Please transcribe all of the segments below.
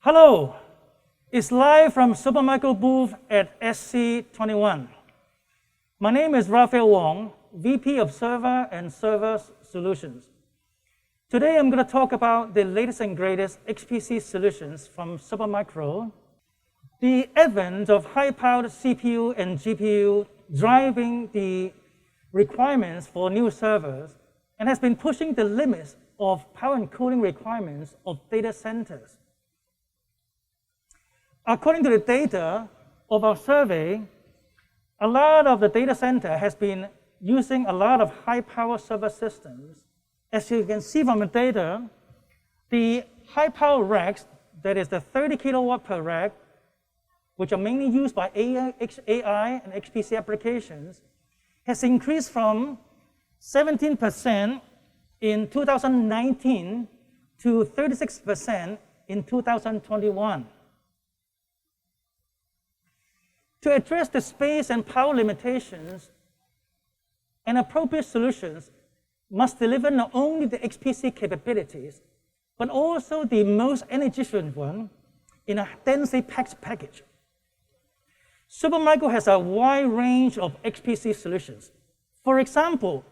Hello, it's live from Supermicro booth at SC21. My name is Raphael Wong, VP of Server and Server Solutions. Today I'm going to talk about the latest and greatest HPC solutions from Supermicro, the advent of high-powered CPU and GPU driving the requirements for new servers and has been pushing the limits of power and cooling requirements of data centers. According to the data of our survey, a lot of the data center has been using a lot of high-power server systems. As you can see from the data, the high-power racks, that is the 30 kilowatt per rack, which are mainly used by AI and HPC applications, has increased from 17% in 2019 to 36% in 2021. To address the space and power limitations, an appropriate solutions must deliver not only the HPC capabilities, but also the most energy-efficient one in a densely packed package. Supermicro has a wide range of HPC solutions. For example,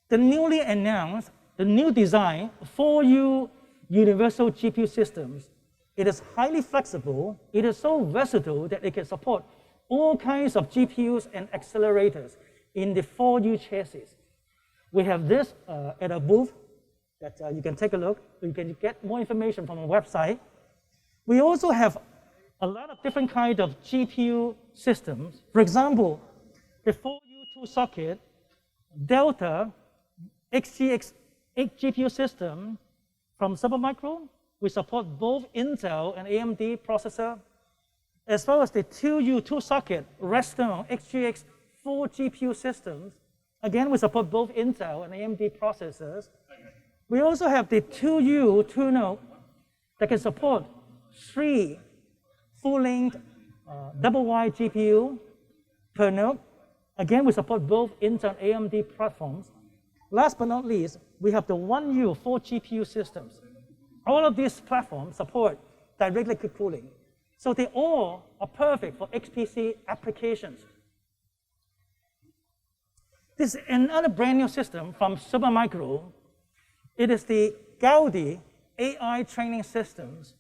the newly announced, the new design 4U universal GPU systems. It is highly flexible. It is so versatile that it can support all kinds of GPUs and accelerators in the 4U chassis. We have this at a booth that you can take a look. You can get more information from our website. We also have a lot of different kinds of GPU systems. For example, the 4U two-socket Delta XGX 8 GPU system from Supermicro. We support both Intel and AMD processor, as well as the 2U two-socket Redstone XGX 4 GPU systems. Again, we support both Intel and AMD processors. We also have the 2U two-node that can support 3 full-length double-wide GPU per node. Again, we support both Intel and AMD platforms. Last but not least, we have the 1U 4 GPU systems. All of these platforms support direct liquid cooling. So they all are perfect for HPC applications. This is another brand new system from Supermicro. It is the Gaudi AI training systems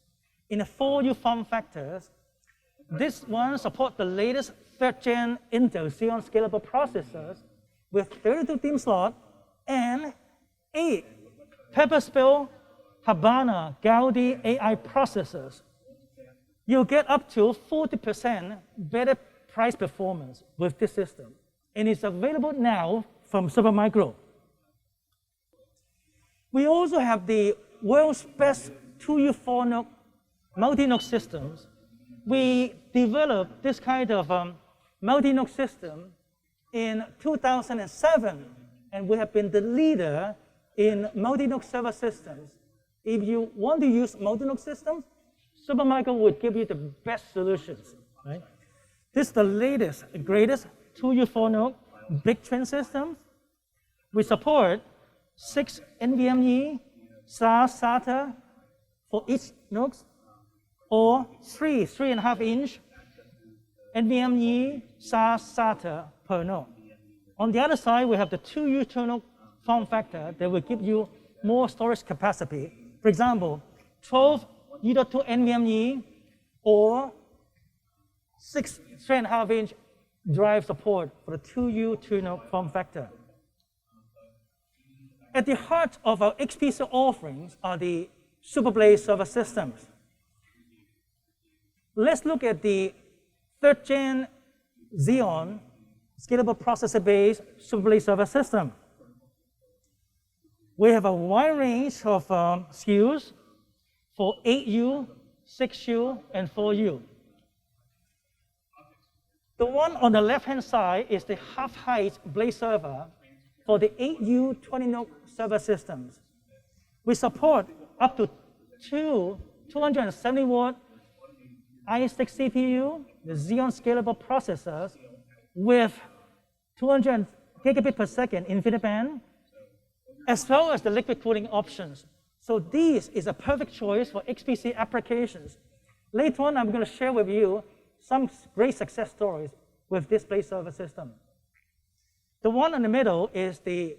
in the 4U form factors. This one supports the latest 3rd gen Intel Xeon scalable processors with 32 DIMM slots and 8 purpose-built Habana Gaudi AI processors. You'll get up to 40% better price performance with this system. And it's available now from Supermicro. We also have the world's best 2U 4-node multi-node systems. We developed this kind of multi-node system in 2007, and we have been the leader in multi-node server systems. If you want to use multi-node systems, Supermicro would give you the best solutions. Right? This is the latest, greatest 2U 4-node big twin systems. We support 6 NVMe SATA for each node, or 3.5-inch NVMe SATA per node. On the other side, we have the 2U two-node form factor that will give you more storage capacity. For example, 12 E.2 NVMe or 6 3.5-inch drive support for the 2U two-node form factor. At the heart of our HPC offerings are the Superblade server systems. Let's look at the 3rd gen Xeon scalable processor-based Superblade server system. We have a wide range of SKUs for 8U, 6U, and 4U. The one on the left-hand side is the half-height blade server for the 8U 20-node server systems. We support up to 2 270-watt i6 CPU, the Xeon scalable processors with 200 gigabit per second InfiniBand, as well as the liquid cooling options. So this is a perfect choice for HPC applications Later on, I'm going to share with you some great success stories with this Blade server system. The one in the middle is the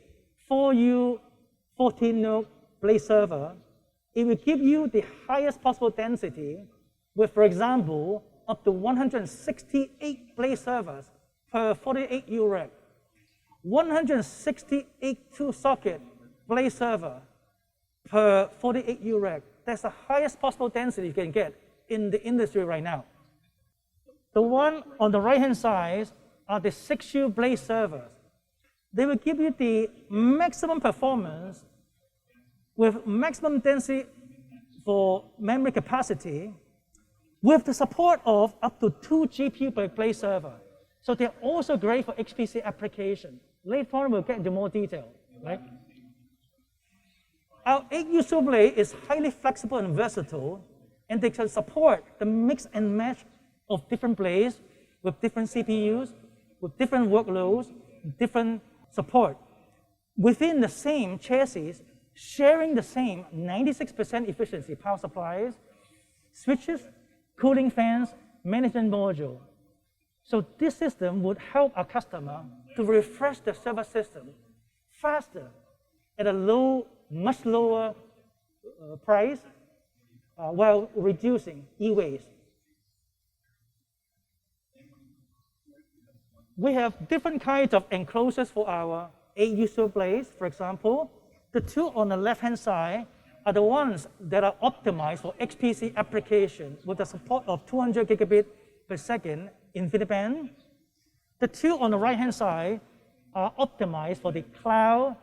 4U 14-node Blade server. It will give you the highest possible density with, for example, up to 168 Blade servers per 48U rack. 168 two-socket Blade server per 48U rack. That's the highest possible density you can get in the industry right now. The one on the right-hand side are the 6U Blade servers. They will give you the maximum performance with maximum density for memory capacity with the support of up to 2 GPU per Blade server. So they're also great for HPC application. Later on, we'll get into more detail, right? Our 8U Superblade is highly flexible and versatile, and they can support the mix and match of different blades with different CPUs, with different workloads, different support within the same chassis, sharing the same 96% efficiency power supplies, switches, cooling fans, management module. So this system would help our customer to refresh the server system faster at a much lower price while reducing e-waste. We have different kinds of enclosures for our 8U Superblades. For example, the two on the left-hand side are the ones that are optimized for HPC application with the support of 200 gigabit per second InfiniBand. The two on the right-hand side are optimized for the cloud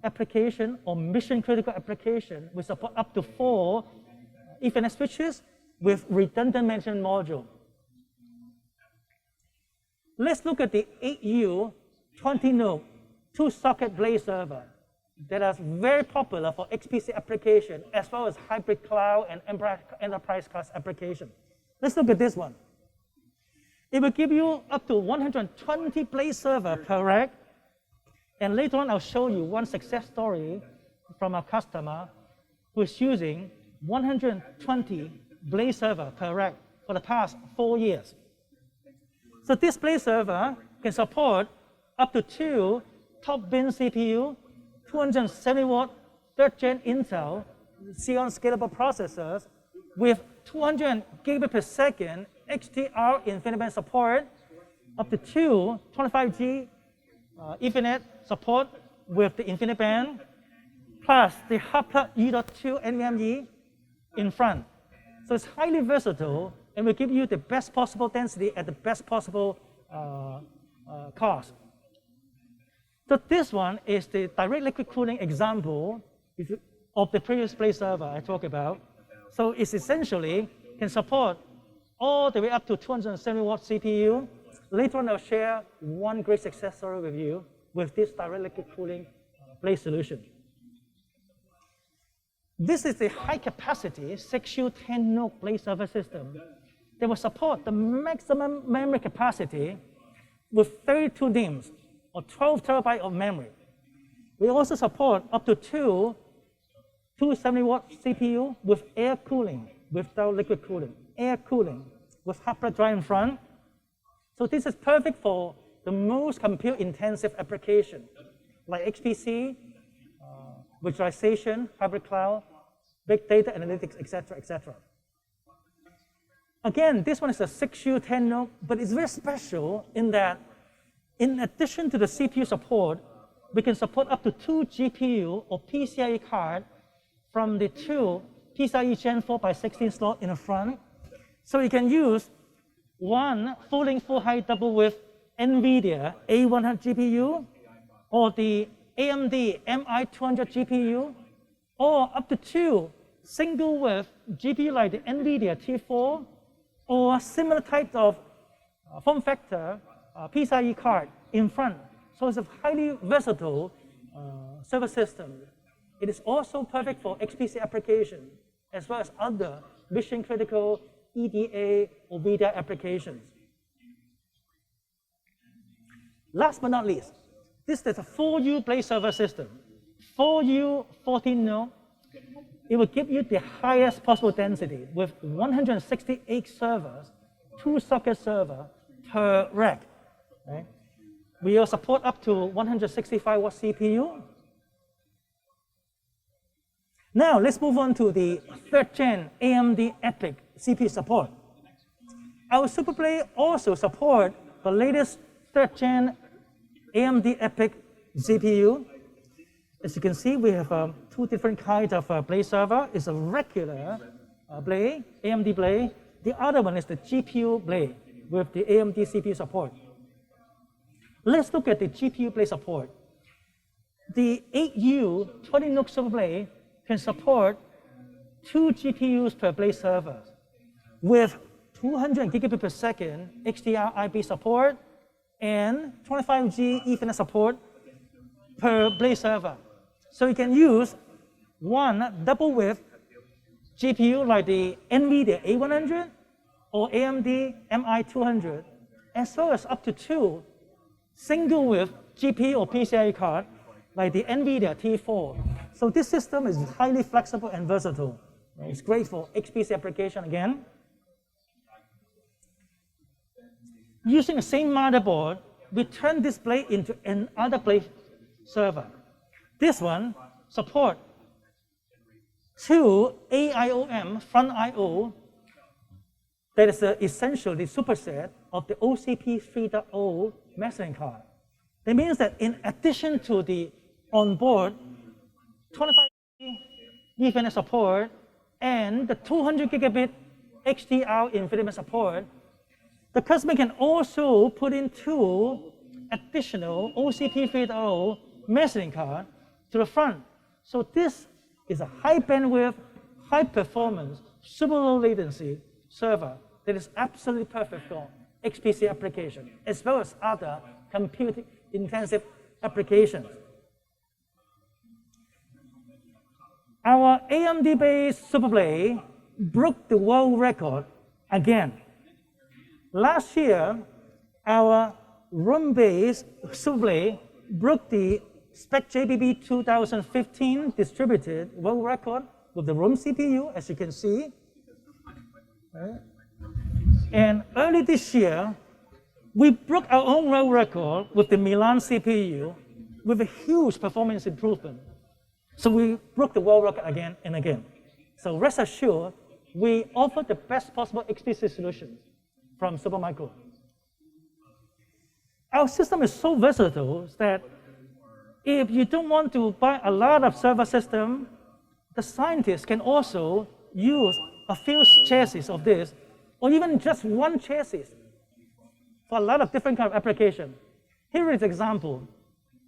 application or mission-critical application with support up to 4 Ethernet switches with redundant management module. Let's look at the 8U 20-node two-socket Blade server that is very popular for HPC application as well as hybrid cloud and enterprise class application. Let's look at this one. It will give you up to 120 Blade server per rack. And later on, I'll show you one success story from a customer who is using 120 Blade server per rack for the past 4 years. So this Blade server can support up to 2 top-bin CPU, 270-watt 3rd-gen Intel Xeon scalable processors with 200 gigabit per second HDR InfiniBand support, up to 2 25G Ethernet support with the InfiniBand, plus the hot-plug E.2 NVMe in front. So it's highly versatile and will give you the best possible density at the best possible cost. So this one is the direct liquid cooling example of the previous Blade server I talked about. So it's essentially can support all the way up to 270-watt CPU. Later on, I'll share one great success story with you with this direct liquid cooling Blade solution. This is the high-capacity 6U 10-node Blade server system that will support the maximum memory capacity with 32 DIMMs or 12 terabytes of memory. We also support up to 2 270-watt CPU with air cooling, without liquid cooling, air cooling with hot-plug drive in front. So this is perfect for the most compute-intensive application like HPC, virtualization, hybrid cloud, big data analytics, etc., etc. Again, this one is a 6U 10-node, but it's very special in that in addition to the CPU support, we can support up to 2 GPU or PCIe card from the 2 PCIe Gen 4x16 slot in the front. So you can use one full-length full-high double with NVIDIA A100 GPU or the AMD MI200 GPU, or up to 2 single-width GPU like the NVIDIA T4 or similar types of form factor PCIe card in front. So it's a highly versatile server system. It is also perfect for HPC application as well as other mission-critical EDA or VDA applications. Last but not least, this is a 4U Blade server system. 4U 14-node. it will give you the highest possible density with 168 servers, 2 socket server per rack. Right? We will support up to 165 watt CPU. Now let's move on to the 3rd gen AMD EPYC CPU support. Our Superblade also support the latest 3rd gen AMD EPYC CPU. As you can see, we have 2 different kinds of blade server. It's a regular blade, AMD blade. The other one is the GPU blade with the AMD CPU support. Let's look at the GPU blade support. The 8U 20 NUC Superblade can support 2 GPUs per blade server with 200 gigabit per second HDR IB support and 25G Ethernet support per blade server. So you can use one double width GPU like the NVIDIA A100 or AMD MI200, as well as up to 2 single width GPU or PCIe card like the NVIDIA T4. So this system is highly flexible and versatile. It's great for HPC application again. Using the same motherboard, we turn this blade into another blade server. This one supports 2 AIOM front I/O that is essentially the superset of the OCP 3.0 messaging card. That means that in addition to the onboard 25G Ethernet support and the 200 gigabit HDR InfiniBand support, the customer can also put in 2 additional OCP 3.0 messaging cards to the front. So this is a high bandwidth, high performance, super low latency server that is absolutely perfect for HPC application, as well as other compute intensive applications. Our AMD-based Superblade broke the world record again. Last year, our ROM-based Superblade broke the Spec JBB 2015 distributed world record with the ROM CPU, as you can see. Right? And early this year, we broke our own world record with the Milan CPU with a huge performance improvement. So we broke the world record again and again. So rest assured, we offer the best possible HPC solutions from Supermicro. Our system is so versatile that if you don't want to buy a lot of server system, the scientists can also use a few chassis of this, or even just one chassis for a lot of different kind of application. Here is an example.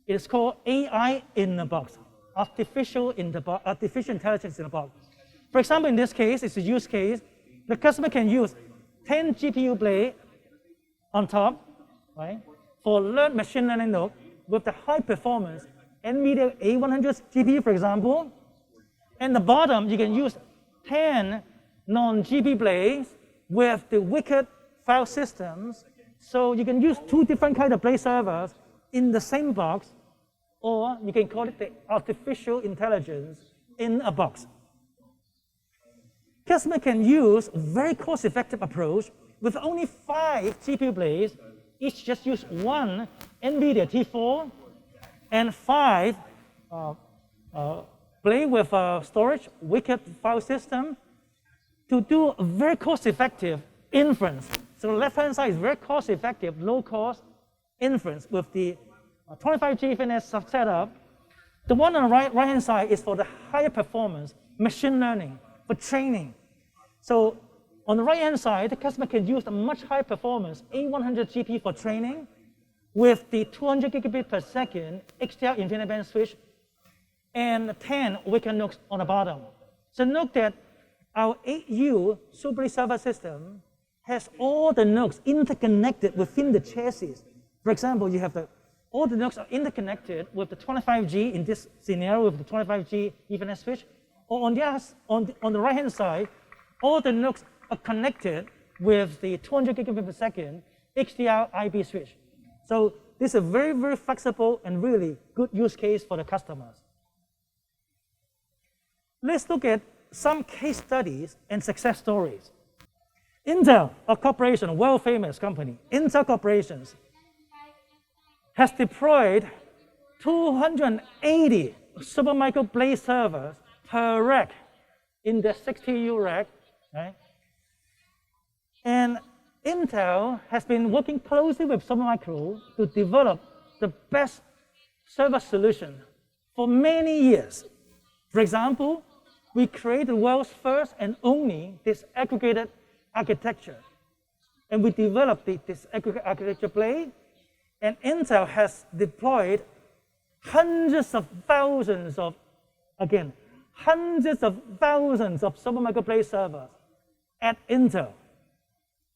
It's called AI in the box, artificial intelligence in the box. For example, in this case, it's a use case. The customer can use 10 GPU blade on top, right, for machine learning node with the high performance NVIDIA A100 GPU, for example. And the bottom, you can use 10 non-GPU blades with the wicked file systems. So you can use 2 different kinds of blade servers in the same box, or you can call it the artificial intelligence in a box. Customer can use a very cost-effective approach with only 5 GPU blades. Each just use 1 NVIDIA T4 and 5 blade with storage, wicked file system to do a very cost-effective inference. So the left-hand side is very cost-effective, low-cost inference with the 25G Ethernet setup. The one on the right-hand side is for the higher performance machine learning for training. So on the right-hand side, the customer can use a much higher performance A100 GPU for training with the 200 gigabit per second HDR InfiniBand switch and 10 wicked NUCs on the bottom. So note that our 8U Superblade server system has all the NUCs interconnected within the chassis. For example, you have all the NUCs are interconnected with the 25G in this scenario with the 25G Ethernet switch. Or on the right-hand side, all the NUCs are connected with the 200 gigabit per second HDR IB switch. So this is a very, very flexible and really good use case for the customers. Let's look at some case studies and success stories. Intel, a corporation, a world-famous company, Intel Corporations, has deployed 280 Supermicro Blade servers per rack in the 60U rack, right? And Intel has been working closely with Supermicro to develop the best server solution for many years. For example, we created the world's first and only disaggregated architecture. And we developed the disaggregated architecture blade, and Intel has deployed hundreds of thousands of Supermicro Blade servers at Intel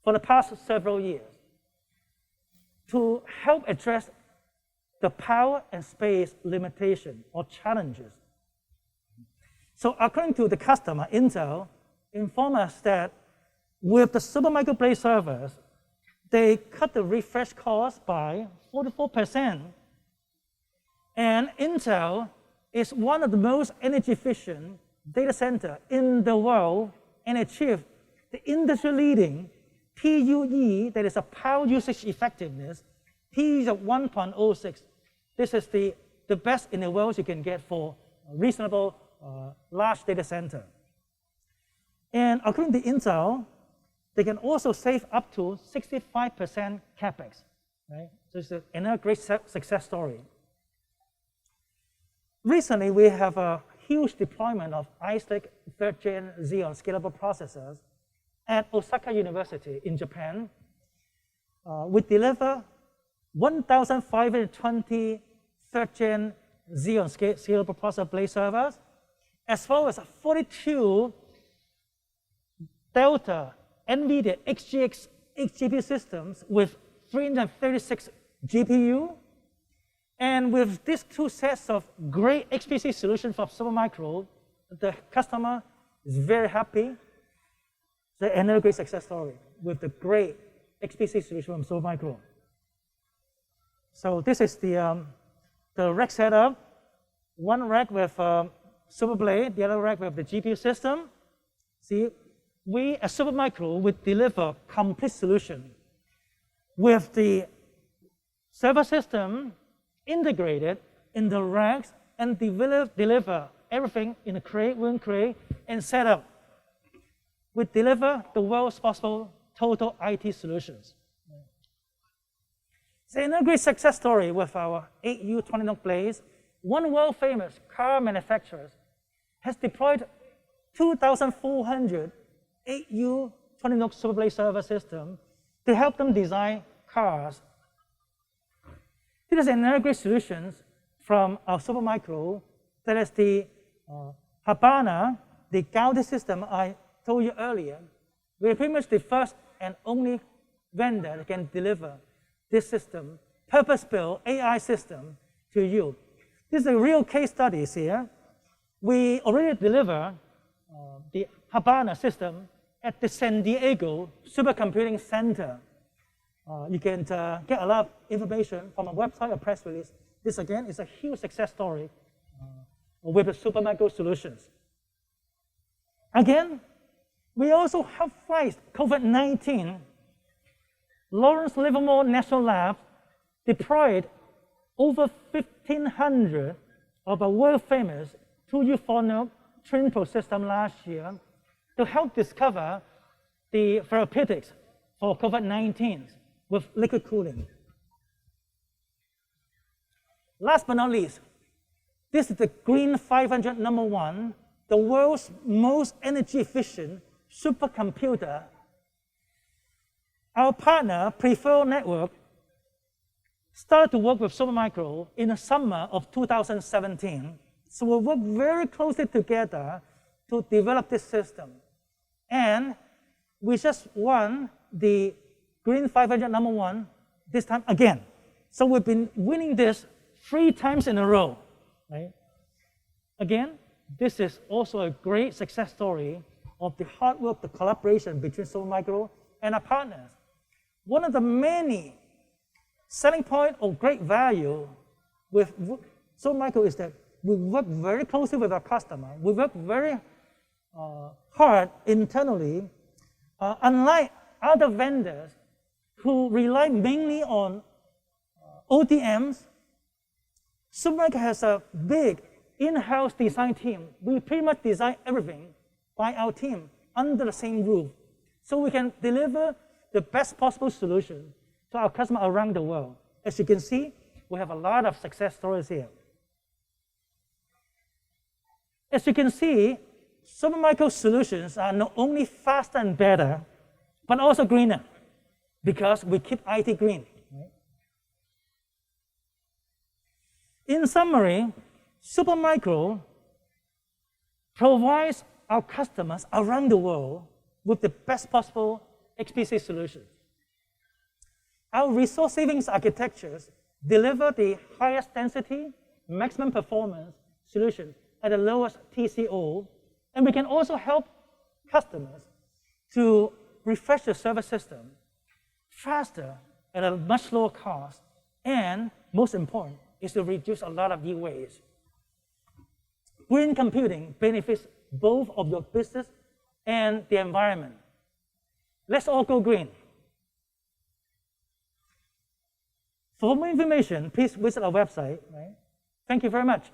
for the past several years to help address the power and space limitation or challenges. So according to the customer, Intel informed us that with the Supermicro Blade servers, they cut the refresh cost by 44%. And Intel is one of the most energy efficient data center in the world and achieved the industry-leading PUE, that is a power usage effectiveness, PUE of 1.06. This is the best in the world you can get for a reasonable large data center. And according to Intel, they can also save up to 65% CapEx, right? So it's another great success story. Recently, we have a huge deployment of Ice Lake 3rd Gen Xeon scalable processors at Osaka University in Japan. We deliver 1,520 3rd Gen Xeon scalable processor blade servers, as well as 42 Delta NVIDIA XGX GPU systems with 336 GPU. And with these two sets of great HPC solutions from Supermicro, the customer is very happy. It's another great success story with the great HPC solution from Supermicro. So this is the rack setup. One rack with Superblade, the other rack with the GPU system. See, we at Supermicro would deliver complete solution with the server system integrated in the racks and deliver everything in a crate, one crate, and set up. We deliver the world's possible total IT solutions. So another great success story with our 8U 20-node blades. One world-famous car manufacturer has deployed 2,400 8U 20-node Superblade server system to help them design cars. This is another great solution from our Supermicro. That is the Habana, the Gaudi system I told you earlier. We're pretty much the first and only vendor that can deliver this system, purpose-built AI system to you. This is a real case studies here. We already deliver the Habana system at the San Diego Supercomputing Center. You can get a lot of information from a website or press release. This, again, is a huge success story with the Supermicro solutions. Again, we also help fight COVID-19. Lawrence Livermore National Lab deployed over 1,500 of a world-famous 2U 4-node TwinPro system last year to help discover the therapeutics for COVID-19 with liquid cooling. Last but not least, this is the Green 500 #1, the world's most energy efficient supercomputer. Our partner, Preferred Network, started to work with Supermicro in the summer of 2017. So we worked very closely together to develop this system. And we just won the Green 500 #1 this time again. So we've been winning this 3 times in a row, right? Again, this is also a great success story of the hard work, the collaboration between Supermicro and our partners. One of the many selling points of great value with Supermicro is that we work very closely with our customer. We work very hard internally. Unlike other vendors who rely mainly on ODMs, Supermicro has a big in-house design team. We pretty much design everything by our team under the same roof. So we can deliver the best possible solution to our customers around the world. As you can see, we have a lot of success stories here. As you can see, Supermicro solutions are not only faster and better, but also greener, because we keep IT green. In summary, Supermicro provides our customers around the world with the best possible HPC solutions. Our resource savings architectures deliver the highest density, maximum performance solution at the lowest TCO, and we can also help customers to refresh the server system faster at a much lower cost, and most important is to reduce a lot of e-waste. Green computing benefits both of your business and the environment. Let's all go green. For more information, please visit our website. Thank you very much.